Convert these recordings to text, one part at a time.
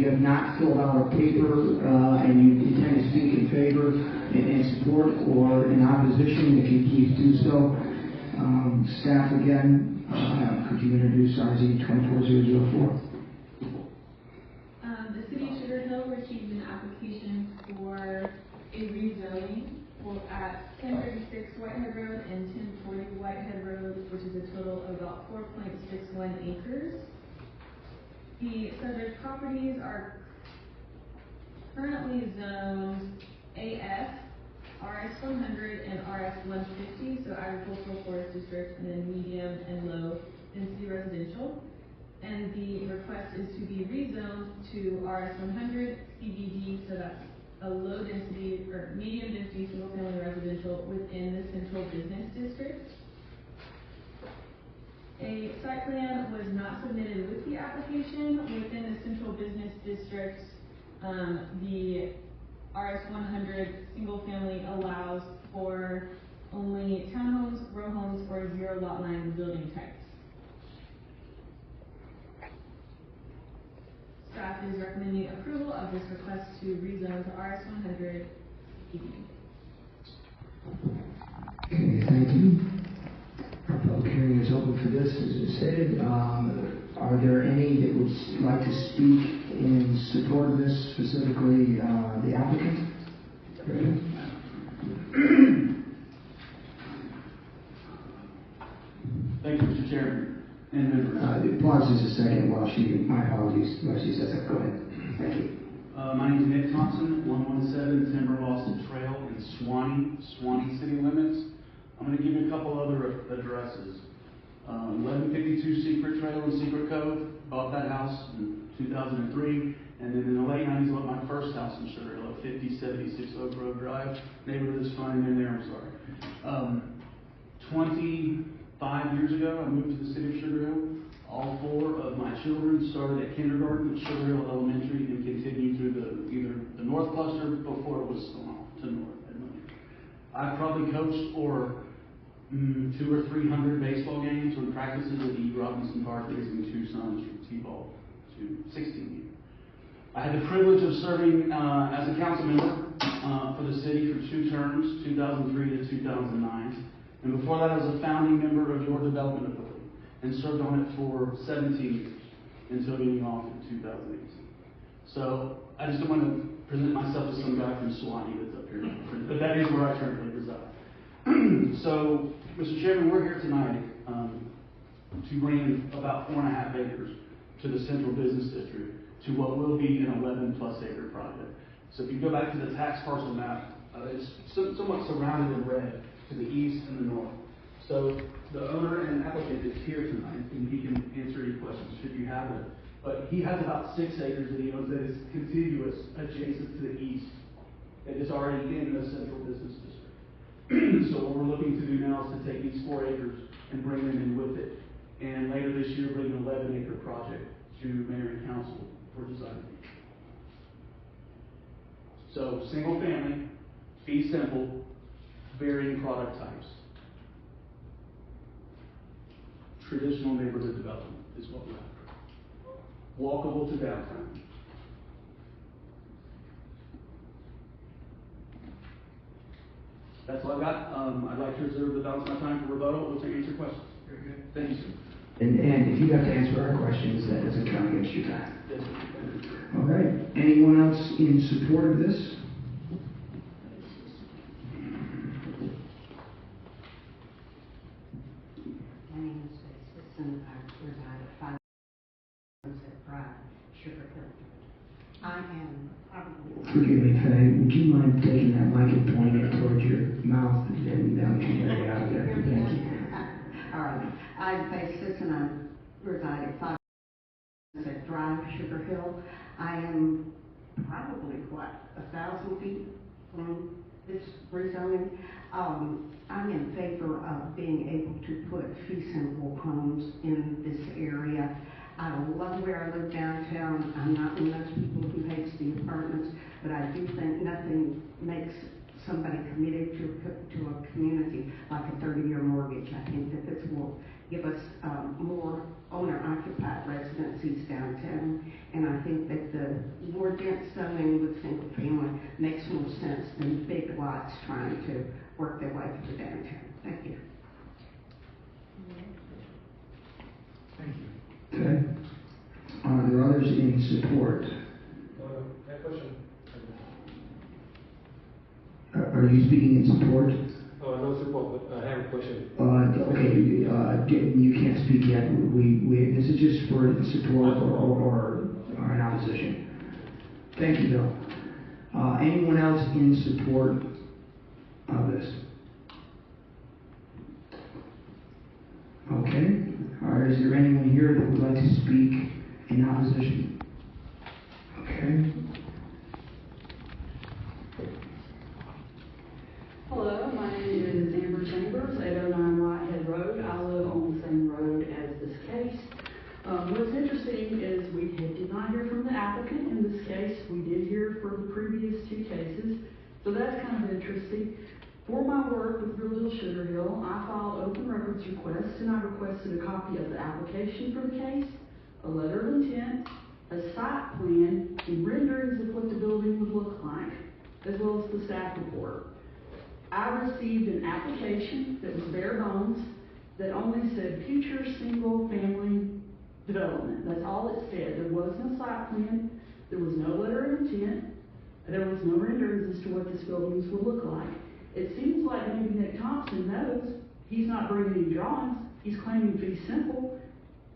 you have not filled out a paper and you intend to speak in favor, in support, or in opposition, if you please do so. Staff, again, could you introduce RZ 24004? The City of Sugar Hill received an application for a rezoning at 1036 Whitehead Road and 1040 Whitehead Road, which is a total of about 4.61 acres. The subject properties are currently zoned AF, RS-100, and RS-150, so agricultural forest district, and then medium and low density residential. And the request is to be rezoned to RS-100 CBD, so that's a low density or medium density single family residential within the central business district. A site plan was not submitted with the application. Within the central business district, the RS-100 single family allows for only townhomes, row homes, or zero lot line building types. Staff is recommending approval of this request to rezone to RS-100 CBD. Okay, thank you. Our public hearing is open for this, as I stated. Are there any that would like to speak in support of this, specifically the applicant? Thank you, Mr. Chairman and members. Pause just a second while my apologies, while she says that. Go ahead. Thank you. My name is Nick Thompson, 117 Timber Boston Trail in Swanee city limits. I'm going to give you a couple other addresses. 1152 Secret Trail in Secret Cove, bought that house in 2003, and then in the late 90s, bought my first house in Sugar Hill, 5076 Oak Road Drive. Neighborhood is fine in there, I'm sorry. 25 years ago, I moved to the city of Sugar Hill. All four of my children started at kindergarten at Sugar Hill Elementary and continued through either the North Cluster before it was off to North Edmond. I probably coached for 200 or 300 baseball games when practices at E. Robinson Park, raising two sons from T-ball to 16 years. I had the privilege of serving as a council member for the city for 2 terms, 2003 to 2009. And before that, I was a founding member of your development authority and served on it for 17 years until getting off in 2018. So I just don't want to present myself as some guy from Swanee that's up here, but that is where I currently reside. So, Mr. Chairman, we're here tonight to bring in about 4.5 acres to the central business district to what will be an 11+ acre project. So if you go back to the tax parcel map, it's somewhat surrounded in red to the east and the north. So the owner and applicant is here tonight, and he can answer any questions should you have it. But he has about 6 acres that he owns that is contiguous, adjacent to the east, that is already in the central business district. So what we're looking to do now is to take these 4 acres and bring them in with it. And later this year, bring an 11-acre project to mayor and council for design. So single family, fee simple, varying product types. Traditional neighborhood development is what we're after. Walkable to downtown. That's all I've got. I'd like to reserve the balance of my time for rebuttal or to answer questions. Very good. Thank you, sir. And if you have to answer our questions, that doesn't count against your time. Yes, sir. All right. Anyone else in support of this? My name is Susan. I reside at 5 Bryant, Sugar Hill. I am probably... Forgive me, Faye. Would you mind taking that mic and pointing it towards your mouth and down to your out there? Thank you. All right. I'm Faye Susan. I reside at 5 Drive, Sugar Hill. I am probably, 1,000 feet from this rezoning. I'm in favor of being able to put fee simple homes in this area. I love where I live downtown. I'm not one of those people who hates the apartments, but I do think nothing makes somebody committed to a community like a 30-year mortgage. I think that this will give us more owner-occupied residencies downtown. And I think that the more dense zoning with single family makes more sense than big lots trying to work their way through downtown. Thank you. Thank you. Okay. Are there others in support? I have a question. Are you speaking in support? No support, but I have a question. Okay, you can't speak yet. This is just for support or an opposition. Thank you, Bill. Anyone else in support of this? Okay. Is there anyone here that would like to speak in opposition? Okay. Hello, my name is Amber Chambers, 809 Whitehead Road. I live on the same road as this case. What's interesting is we did not hear from the applicant in this case. We did hear for the previous two cases, so that's kind of interesting. For my work with Real Deal Sugar Hill, I filed open records requests, and I requested a copy of the application for the case, a letter of intent, a site plan, and renderings of what the building would look like, as well as the staff report. I received an application that was bare bones, that only said future single family development. That's all it said. There was no site plan, there was no letter of intent, there was no renderings as to what this building would look like. It seems like maybe Nick Thompson knows. He's not bringing any drawings. He's claiming to be simple.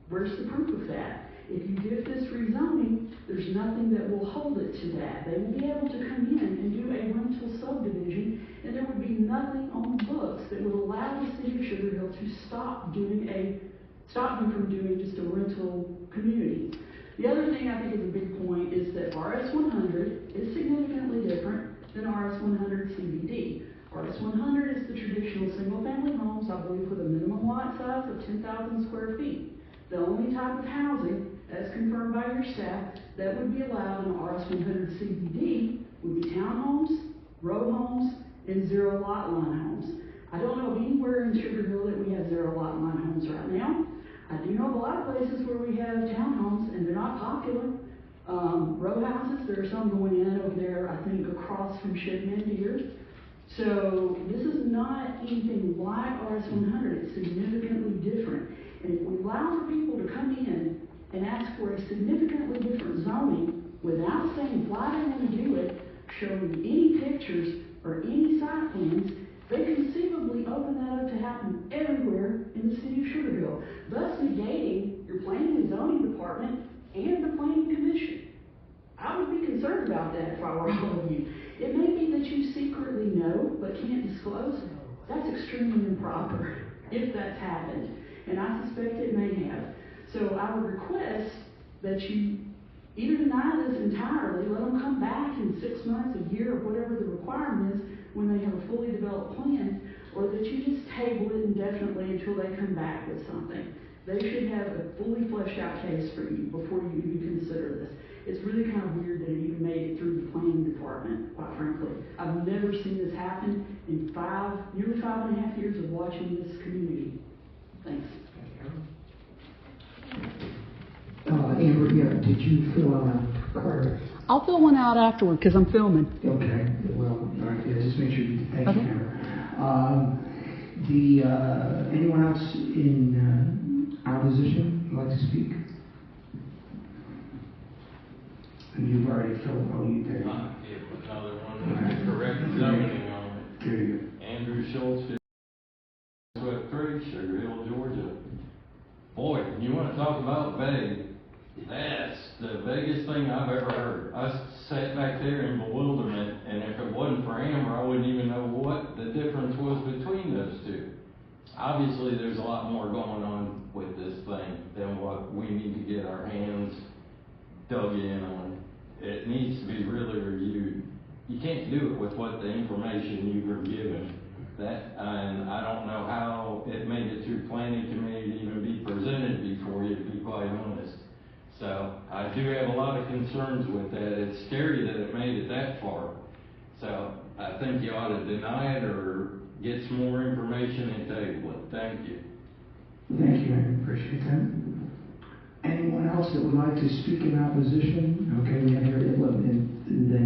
Where's the proof of that? If you give this rezoning, there's nothing that will hold it to that. They will be able to come in and do a rental subdivision, and there would be nothing on the books that would allow the city of Sugar Hill to stop them from doing just a rental community. The other thing I think is a big point is that RS-100 is significantly different than RS-100 CBD. RS-100 is the traditional single-family homes, I believe, with a minimum lot size of 10,000 square feet. The only type of housing, as confirmed by your staff, that would be allowed in RS-100 CBD would be townhomes, row homes, and zero lot line homes. I don't know of anywhere in Sugar Hill that we have zero lot line homes right now. I do know of a lot of places where we have townhomes, and they're not popular. Row houses, there are some going in over there, I think, across from Shipman here. So this is not anything like RS-100. It's significantly different. And if we allow for people to come in and ask for a significantly different zoning without saying why they want to do it, showing any pictures or any site plans, they conceivably open that up to happen everywhere in the city of Sugar Hill, thus negating your planning and zoning department and the planning commission. I would be concerned about that if I were all of you. It may be that you secretly know but can't disclose. That's extremely improper if that's happened, and I suspect it may have. So I would request that you either deny this entirely, let them come back in 6 months, a year, or whatever the requirement is when they have a fully developed plan, or that you just table it indefinitely until they come back with something. They should have a fully fleshed out case for you before you even consider this. It's really kind of weird that it even made it through the planning department, quite frankly. I've never seen this happen in nearly 5.5 years of watching this community. Thanks. Amber, did you fill out a card? I'll fill one out afterward because I'm filming. Okay, well, all right, just make sure you, thank you, Okay. Amber. Anyone else in opposition would like to speak? And you've already filled, you did. Another one with the correct zoning on it. There you go. Andrew Schultz, Swift Creek, Sugar Hill, Georgia. Boy, you want to talk about vague? That's the biggest thing I've ever heard. I sat back there in bewilderment, and if it wasn't for Amber, I wouldn't even know what the difference was between those two. Obviously, there's a lot more going on with this thing than what we need to get our hands dug in on. It needs to be really reviewed. You can't do it with what the information you were given. And I don't know how it made it through planning committee to even be presented before you, to be quite honest. So I do have a lot of concerns with that. It's scary that it made it that far. So I think you ought to deny it or get some more information and table it. Thank you. Thank you, I appreciate that. Anyone else that would like to speak in opposition? Okay, we have here at 11, and then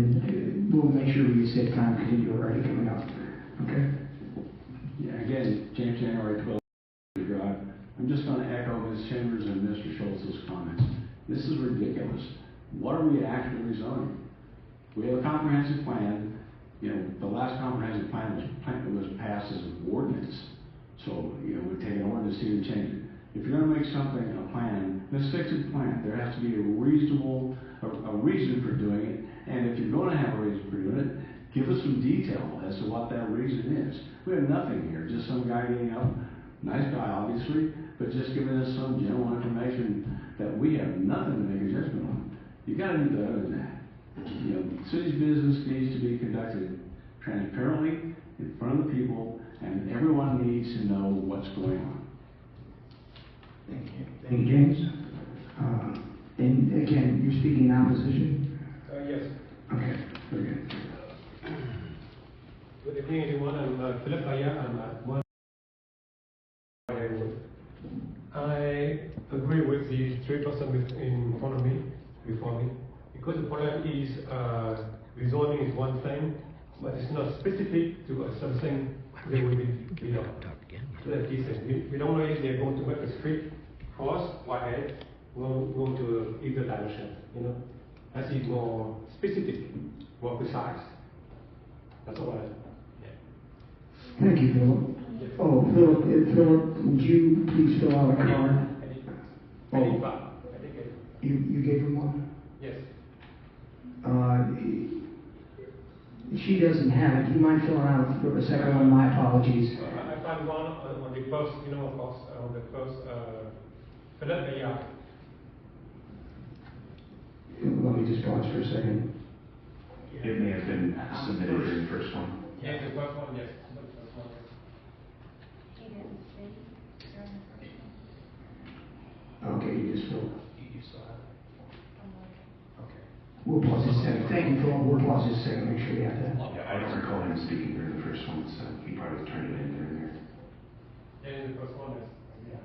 we'll make sure we save time because you're already coming up. Okay? Yeah, again, January 12th, Drive. I'm just going to echo Ms. Chambers and Mr. Schultz's comments. This is ridiculous. What are we actually rezoning? We have a comprehensive plan. You know, the last comprehensive plan was passed as an ordinance. So, you know, we take an ordinance here and change it. If you're going to make something a plan, let's fix the plan. There has to be a reason for doing it. And if you're going to have a reason for doing it, give us some detail as to what that reason is. We have nothing here, just some guy getting up, nice guy obviously, but just giving us some general information that we have nothing to make a judgment on. You got to do better than that. You know, city's business needs to be conducted transparently in front of the people, and everyone needs to know what's going on. Thank you. Thank you, James. And again, you're speaking in opposition? Yes. Okay, very good. Good evening, everyone. I'm Philip Aya. I'm at Whitehead Road. I agree with the 3% in front of me, before me, because the problem is rezoning is one thing, but it's not specific to something that will be done. Like he said, we don't know if they're going to make a street cross Whitehead, going to either direction. You know, that is more specific, more precise. That's all I. Thank you, Philip. Oh, Philip, would you please fill out a card? I did get it. You gave him one? Yes. She doesn't have it. Do you mind filling out a second one? My apologies. I found one on the first, on the first, Philip Ayoub. Let me just pause for a second. It may have been submitted in the first one. Yes, the first one, yes. He didn't speak during the first one. Okay, you just fill. You saw it. Okay. We'll pause this second. Thank you, Philip. We'll pause this second. Make sure we have that. Yeah, I don't recall him speaking during the first one, so he probably turned it in during there. Yeah, the first one is, yeah.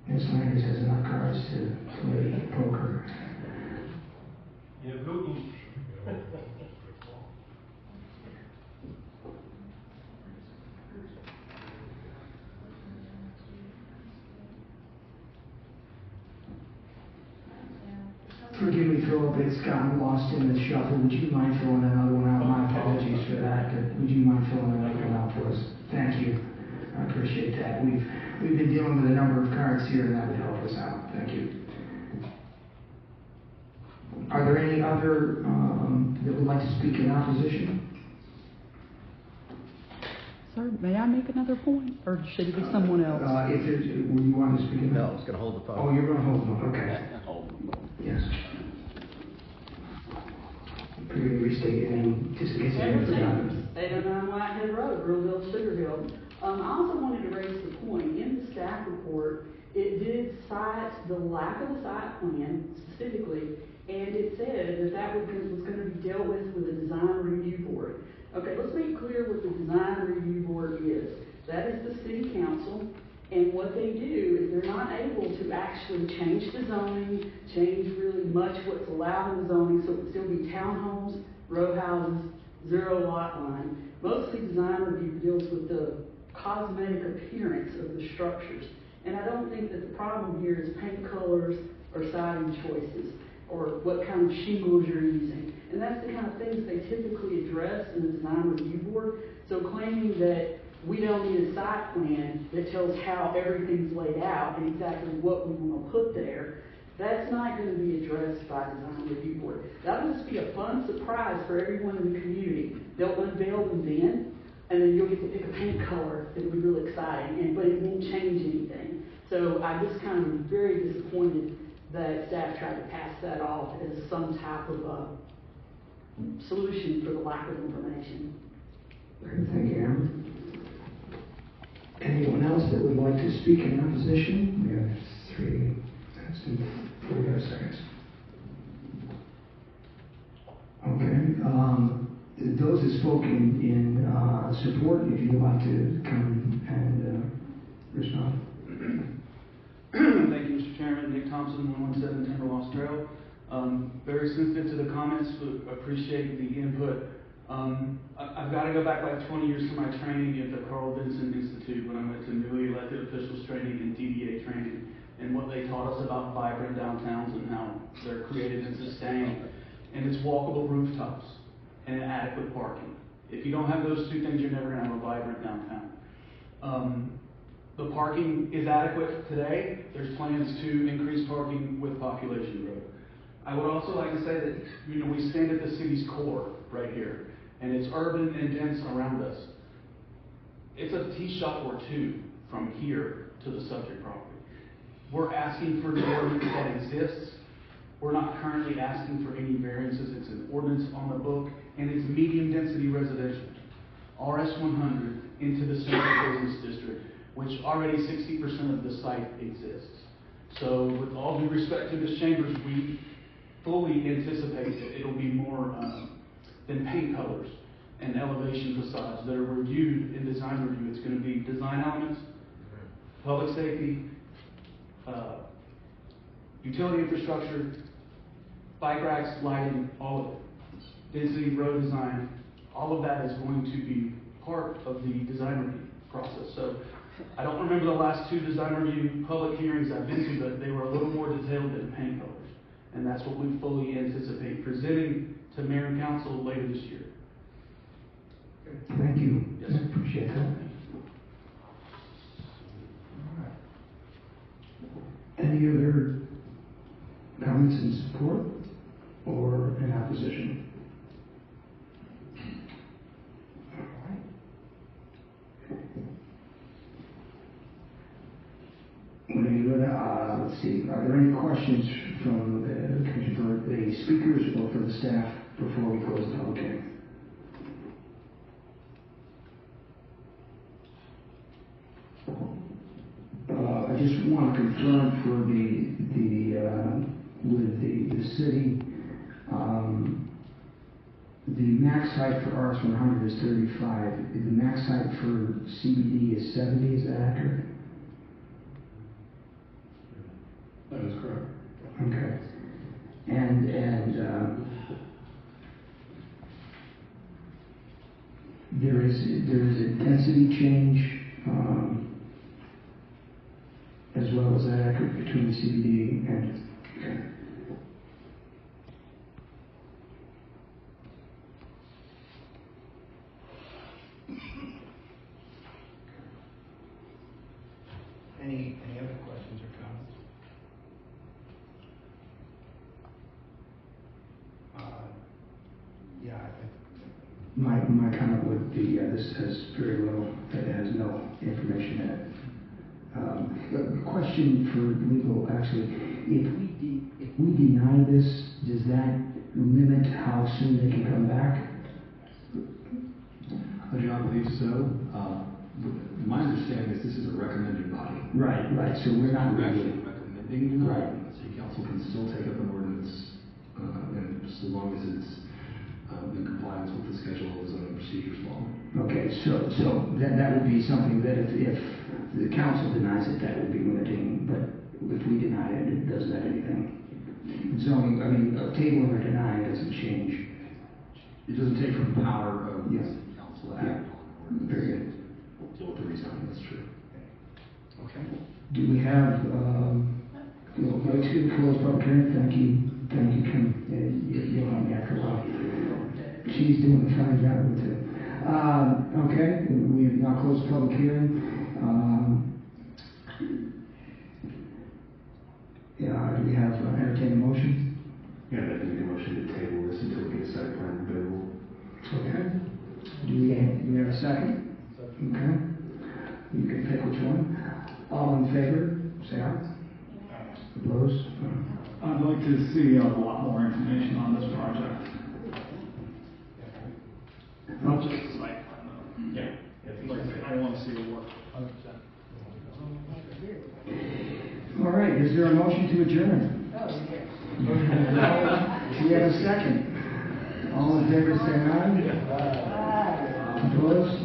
Ms. Landers has enough cards to play poker. Yeah, blue ink. Forgive me, Philip, it's gotten lost in the shuffle. Would you mind filling another one out? My apologies for that. Would you mind filling another one out for us? Thank you. I appreciate that. We've been dealing with a number of cards here, and that would help us out. Thank you. Are there any other that would like to speak in opposition? Sir, may I make another point, or should it be someone else? If there's, will you want to speak in? No, I was going to hold the phone. Oh, you're going to hold them. Okay. Yes. Could you restate your name, just in case anyone forgot it? 809 Whitehead Road, Ruleville, Sugar Hill. I also wanted to raise the point, in the staff report, it did cite the lack of a site plan specifically, and it said that was going to be dealt with a design review board. Okay, let's make clear what the design review board is. That is the city council, and what they do is they're not able to actually change the zoning, change really much what's allowed in the zoning, so it would still be townhomes, row houses, zero lot line. Mostly design review deals with the cosmetic appearance of the structures. And I don't think that the problem here is paint colors or siding choices or what kind of shingles you're using. And that's the kind of things they typically address in the design review board. So claiming that we don't need a site plan that tells how everything's laid out and exactly what we want to put there, that's not going to be addressed by the design review board. That'll just be a fun surprise for everyone in the community. They'll unveil them then, and then you'll get to pick a paint color that will be really exciting, but it won't change anything. So I just kind of am very disappointed that staff tried to pass that off as some type of a solution for the lack of information. Thank you, Aaron. Anyone else that would like to speak in opposition? We have 3 minutes and 45 seconds. Okay. Those that spoke in support, if you'd like to come and respond. Thank you, Mr. Chairman. Nick Thompson, 117 Timberlost Trail. Very sensitive to the comments, but appreciate the input. I've got to go back like 20 years to my training at the Carl Vinson Institute when I went to newly elected officials training and DDA training, and what they taught us about vibrant downtowns and how they're created and sustained. And it's walkable rooftops and adequate parking. If you don't have those two things, you're never going to have a vibrant downtown. The parking is adequate today. There's plans to increase parking with population growth. I would also like to say that, we stand at the city's core right here, and it's urban and dense around us. It's a tee shot or two from here to the subject property. We're asking for the ordinance that exists. We're not currently asking for any variances. It's an ordinance on the book, and it's medium density residential. RS-100 into the central business district, which already 60% of the site exists. So with all due respect to Ms. Chambers, we fully anticipate that it'll be more than paint colors and elevation facades that are reviewed in design review. It's going to be design elements, public safety, utility infrastructure, bike racks, lighting, all of it. Density, road design, all of that is going to be part of the design review process. So I don't remember the last two design review public hearings I've been to, but they were a little more detailed than paint colors. And that's what we fully anticipate presenting to Mayor and Council later this year. Thank you. Yes, sir. Appreciate that. Any other comments in support or in opposition? All right. Let's see, are there any questions from the commission for the speakers or for the staff before we close the public hearing? I just want to confirm for with the city, the max height for RS-100 is 35. The max height for CBD is 70. Is that accurate? That is correct. Okay. And there is a density change as well as that accurate between the CBD and okay. Any other questions or comments? Yeah, I think. My comment would be this has very little, it has no information in it. A question for legal, actually, if we deny this, does that limit how soon they can come back? I do not believe so. My understanding is this is a recommending body. Right, so we're not actually recommending denial. Right. The city council can still take up an ordinance, and so long as it's in compliance with the schedule of the zoning procedures law. Okay, so that would be something that if the council denies it, that would be limiting, but if we deny it, it doesn't have anything. Zoning, tabling or denying doesn't change. It doesn't take from the power of Yes. the city council to act on an ordinance. Very good. With the rezoning, that's true. Okay. Do we have, let's get the close public hearing. Thank you, Kim. You'll have me after a while. She's doing a fine job with it. Okay, we have now closed the public hearing. Do we have entertained a motion? Yeah, I'd like to make a motion to table this until we get a site plan available. Okay. Do we have a second? Okay. You can pick which one. All in favor, say aye. Opposed? I'd like to see a lot more information on this project. Not just the site plan, though. Yeah. I want to see it work. 100%. All right, is there a motion to adjourn? We have a second. All in favor, say aye. Opposed?